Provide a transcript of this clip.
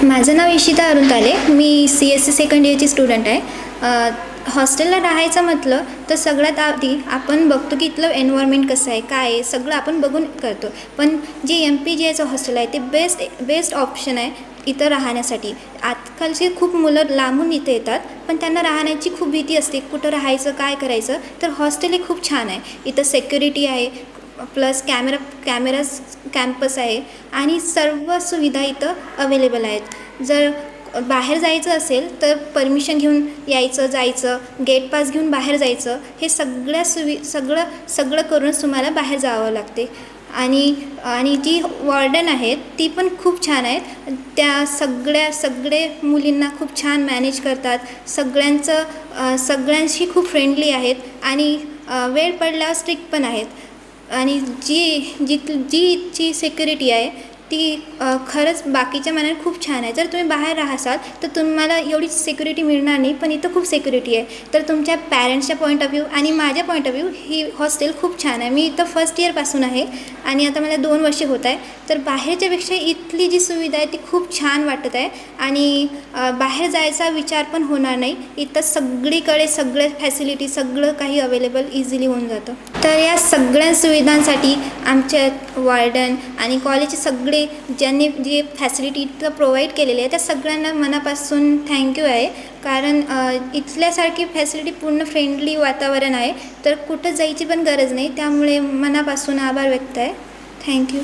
माझं नाव इशिता अरुण ताले। मी CSC second इयरची student आहे। हॉस्टेलला राहायचं म्हटलं तर सगळ्यात आधी आपण बघतो की इथलं एन्व्हायरमेंट कसं आहे, काय आहे, सगळं आपण बघून करतो। पण जे MPGIचं हॉस्टेल आहे ते बेस्ट ऑप्शन आहे इथं राहण्यासाठी। आजकालची खूप मुलं लांबून इथे येतात, पण त्यांना राहण्याची खूप भीती असते, कुठं राहायचं, काय करायचं। तर हॉस्टेल हे खूप छान आहे। इथं सिक्युरिटी आहे, प्लस कॅमेराज कॅम्पस आहे आणि सर्व सुविधा इथं अवेलेबल आहेत। जर बाहेर जायचं असेल तर परमिशन घेऊन यायचं, जायचं, गेट पास घेऊन बाहेर जायचं, हे सगळं करूनच तुम्हाला बाहेर जावं लागते। आणि जी वॉर्डन आहेत ती पण खूप छान आहेत। त्या सगळे मुलींना खूप छान मॅनेज करतात। सगळ्यांशी खूप फ्रेंडली आहेत आणि वेळ पडल्यावर स्ट्रिक्ट पण आहेत। आणि जी सिक्युरिटी आहे ती खरंच बाकीच्या मानाने खूप छान आहे। जर तुम्ही बाहेर राहाल तर तुम्हाला एवढी सिक्युरिटी मिळणार नाही, पण इथं खूप सिक्युरिटी आहे। तर तुमच्या पॅरेंट्सच्या पॉईंट ऑफ व्ह्यू आणि माझ्या point of view he hostel खूप छान आहे। मी इथं फर्स्ट इयरपासून आहे आणि आता मला 2 वर्षे होत आहे। तर बाहेरच्यापेक्षा इथली जी सुविधा आहे ती खूप छान वाटत आहे आणि बाहेर जायचा विचार पण होणार नाही। इथं सगळीकडे सगळे फॅसिलिटी, सगळं काही अवेलेबल इझिली होऊन जातं। तर या सगळ्या सुविधांसाठी आमच्या वॉर्डन आणि कॉलेजचे सगळे ज्यांनी जे फॅसिलिटी इथं प्रोव्हाइड केलेली आहे त्या सगळ्यांना मनापासून थँक्यू आहे। कारण इथल्यासारखी फॅसिलिटी पूर्ण फ्रेंडली वातावरण आहे, तर कुठं जायची पण गरज नाही। त्यामुळे मनापासून आभार व्यक्त आहे। थँक्यू।